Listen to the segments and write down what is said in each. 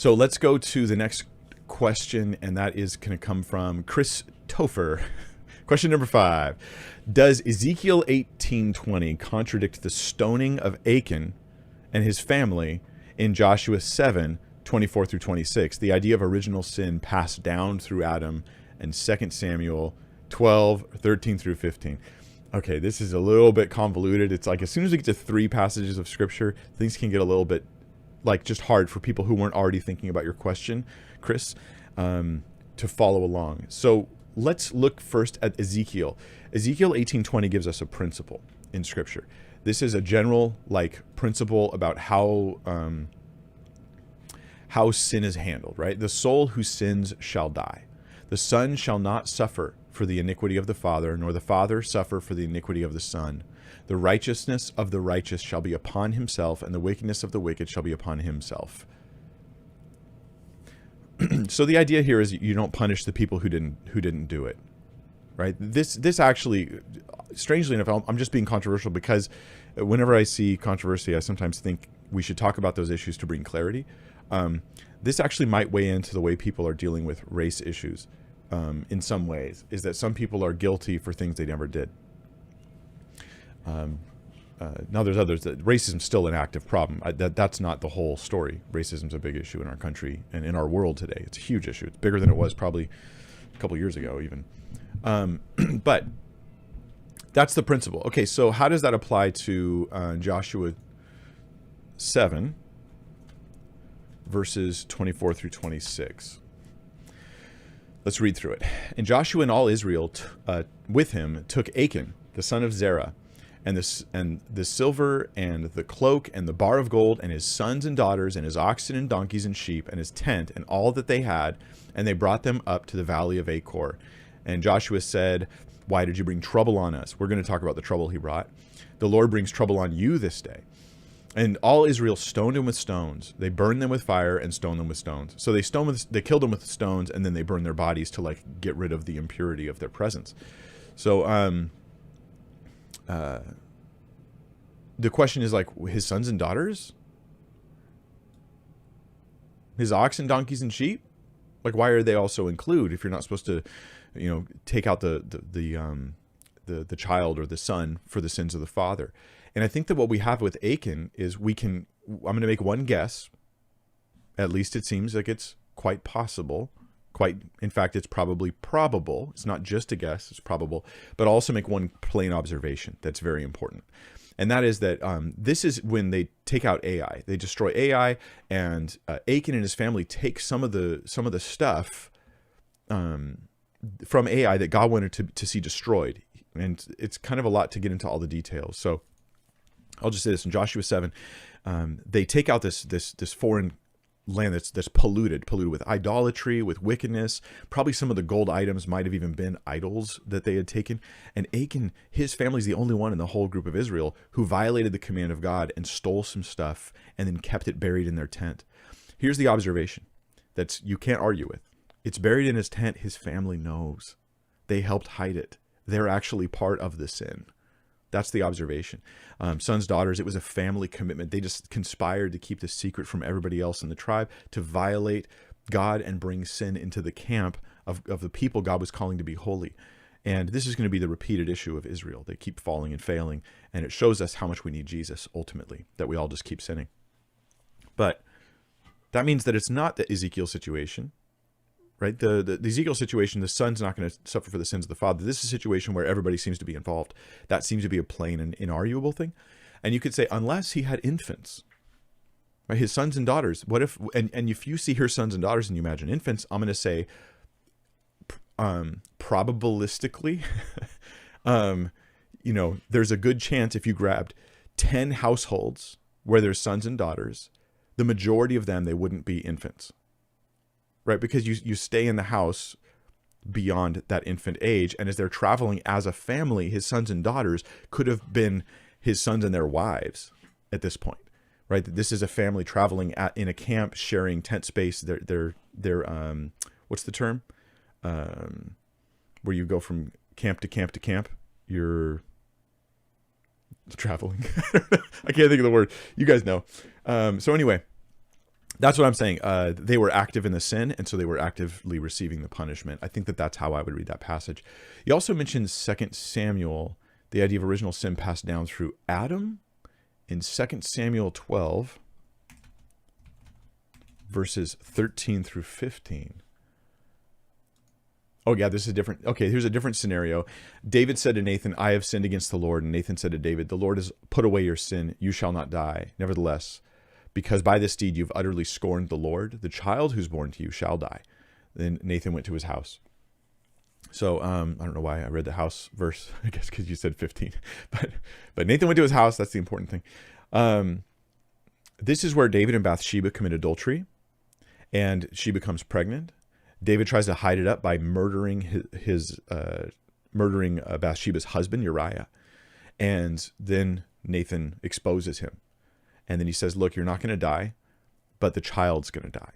So let's go to the next question, and that is going to come from Chris Topher. Question number 5. Does Ezekiel 18:20 contradict the stoning of Achan and his family in Joshua 7:24 through 26? The idea of original sin passed down through Adam, and 2 Samuel 12:13 through 15. Okay, this is a little bit convoluted. It's like as soon as we get to 3 passages of scripture, things can get a little bit like just hard for people who weren't already thinking about your question, Chris, to follow along. So let's look first at Ezekiel. Ezekiel 18:20 gives us a principle in scripture. This is a general principle about how sin is handled, right? The soul who sins shall die. The son shall not suffer for the iniquity of the father, nor the father suffer for the iniquity of the son. The righteousness of the righteous shall be upon himself, and the wickedness of the wicked shall be upon himself. So the idea here is you don't punish the people who didn't do it, right? This actually, strangely enough, I'm just being controversial because whenever I see controversy, I sometimes think we should talk about those issues to bring clarity. This actually might weigh into the way people are dealing with race issues in some ways, is that some people are guilty for things they never did. Now there's others that racism's still an active problem. That's not the whole story. Racism's a big issue in our country and in our world today. It's a huge issue. It's bigger than it was probably a couple years ago even. But that's the principle. Okay, so how does that apply to Joshua 7, verses 24 through 26? Let's read through it. And Joshua and all Israel with him took Achan, the son of Zerah, and the silver and the cloak and the bar of gold and his sons and daughters and his oxen and donkeys and sheep and his tent and all that they had, and they brought them up to the valley of Achor. And Joshua said, "Why did you bring trouble on us?" We're going to talk about the trouble he brought. "The Lord brings trouble on you this day." And all Israel stoned him with stones. They burned them with fire and stoned them with stones. So they killed them with stones, and then they burned their bodies to get rid of the impurity of their presence. So the question is his sons and daughters, his oxen, donkeys, and sheep. Why are they also included if you're not supposed to, take out the child or the son for the sins of the father? And I think that what we have with Achan is I'm going to make one guess. At least it seems like it's quite possible. In fact, it's probably probable. It's not just a guess, it's probable. But I'll also make one plain observation that's very important. And that is that this is when they take out Ai. They destroy Ai, and Achan and his family take some of the stuff from Ai that God wanted to see destroyed. And it's kind of a lot to get into all the details. So I'll just say this: in Joshua 7, they take out this foreign land that's polluted with idolatry, with wickedness. Probably some of the gold items might have even been idols that they had taken. And Achan, his family's the only one in the whole group of Israel who violated the command of God and stole some stuff and then kept it buried in their tent. Here's the observation that you can't argue with. It's buried in his tent. His family knows. They helped hide it. They're actually part of the sin. That's the observation. Sons, daughters, it was a family commitment. They just conspired to keep the secret from everybody else in the tribe, to violate God and bring sin into the camp of the people God was calling to be holy. And this is going to be the repeated issue of Israel. They keep falling and failing, and it shows us how much we need Jesus ultimately, that we all just keep sinning. But that means that it's not the Ezekiel situation. Right? The Ezekiel situation, the son's not going to suffer for the sins of the father. This is a situation where everybody seems to be involved. That seems to be a plain and inarguable thing. And you could say, unless he had infants, right? His sons and daughters. What if, and if you see her sons and daughters and you imagine infants, I'm going to say, probabilistically, there's a good chance if you grabbed 10 households where there's sons and daughters, the majority of them, they wouldn't be infants. Right, because you stay in the house beyond that infant age, and as they're traveling as a family, his sons and daughters could have been his sons and their wives at this point, right? This is a family traveling in a camp, sharing tent space. They're what's the term? Where you go from camp to camp to camp. You're traveling. I can't think of the word. You guys know. So anyway. That's what I'm saying. They were active in the sin, and so they were actively receiving the punishment. I think that that's how I would read that passage. You also mentioned 2 Samuel, the idea of original sin passed down through Adam in 2 Samuel 12, verses 13 through 15. Oh, yeah, this is different. Okay, here's a different scenario. David said to Nathan, I have sinned against the Lord. And Nathan said to David, the Lord has put away your sin. You shall not die. Nevertheless, because by this deed you've utterly scorned the Lord, the child who's born to you shall die. Then Nathan went to his house. So I don't know why I read the house verse, I guess because you said 15. But Nathan went to his house. That's the important thing. This is where David and Bathsheba commit adultery, and she becomes pregnant. David tries to hide it up by murdering murdering Bathsheba's husband, Uriah. And then Nathan exposes him. And then he says, look, you're not going to die, but the child's going to die.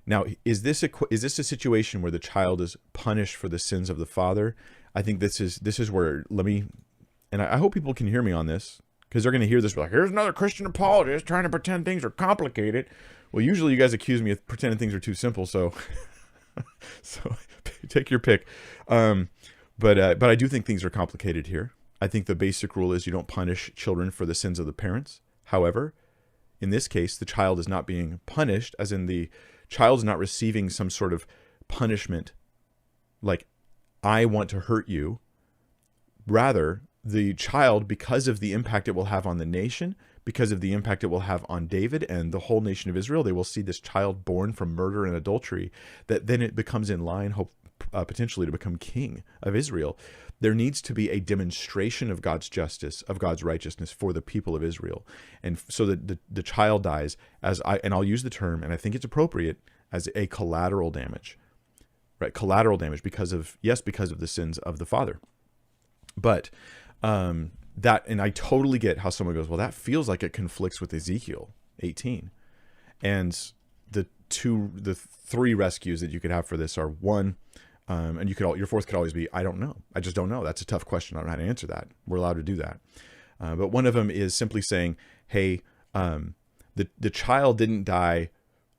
Now, is this a situation where the child is punished for the sins of the father? I think this is where, and I hope people can hear me on this, because they're going to hear this like, here's another Christian apologist trying to pretend things are complicated. Well, usually you guys accuse me of pretending things are too simple, so so take your pick. But I do think things are complicated here. I think the basic rule is you don't punish children for the sins of the parents. However, in this case, the child is not being punished, as in the child is not receiving some sort of punishment like, I want to hurt you. Rather, the child, because of the impact it will have on the nation, because of the impact it will have on David and the whole nation of Israel, they will see this child born from murder and adultery, that then it becomes in line, potentially to become king of Israel. There needs to be a demonstration of God's justice, of God's righteousness for the people of Israel. And so that the child dies and I'll use the term, and I think it's appropriate, as a collateral damage, right? Collateral damage because of the sins of the father. But, and I totally get how someone goes, well, that feels like it conflicts with Ezekiel 18. And the three rescues that you could have for this are, one, and your fourth could always be, I don't know. I just don't know. That's a tough question. I don't know how to answer that. We're allowed to do that. But one of them is simply saying, hey, the child didn't die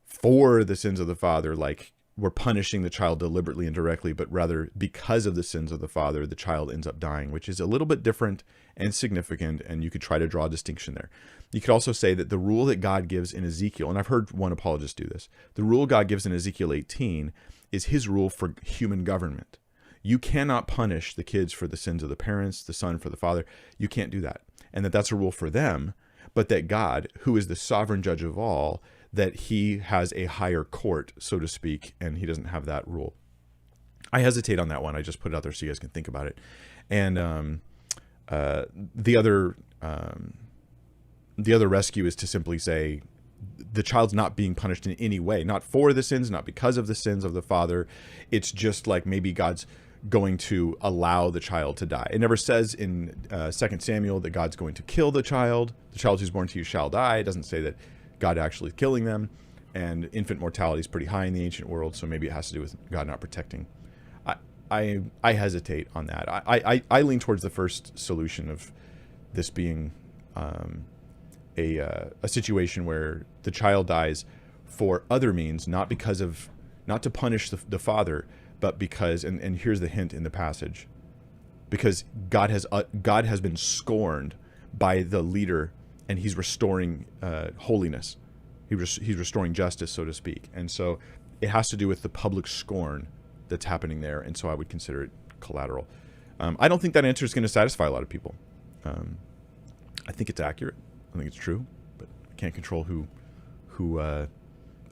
for the sins of the father, like we're punishing the child deliberately and directly, but rather because of the sins of the father, the child ends up dying, which is a little bit different and significant, and you could try to draw a distinction there. You could also say that the rule that God gives in Ezekiel, and I've heard one apologist do this, the rule God gives in Ezekiel 18 is his rule for human government. You cannot punish the kids for the sins of the parents, the son for the father. You can't do that. And that's a rule for them, but that God, who is the sovereign judge of all, that he has a higher court, so to speak, and he doesn't have that rule. I hesitate on that one. I just put it out there so you guys can think about it. And the other rescue is to simply say the child's not being punished in any way, not for the sins, not because of the sins of the father. It's just like maybe God's going to allow the child to die. It never says in 2 Samuel that God's going to kill the child. The child who's born to you shall die. It doesn't say that God actually killing them, and infant mortality is pretty high in the ancient world, so maybe it has to do with God not protecting. I hesitate on that. I lean towards the first solution of this being a situation where the child dies for other means, not to punish the father, but because, and here's the hint in the passage, because God has been scorned by the leader, and he's restoring holiness. He's restoring justice, so to speak. And so it has to do with the public scorn that's happening there. And so I would consider it collateral. I don't think that answer is going to satisfy a lot of people. I think it's accurate. I think it's true, but I can't control who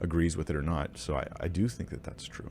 agrees with it or not. So I do think that that's true.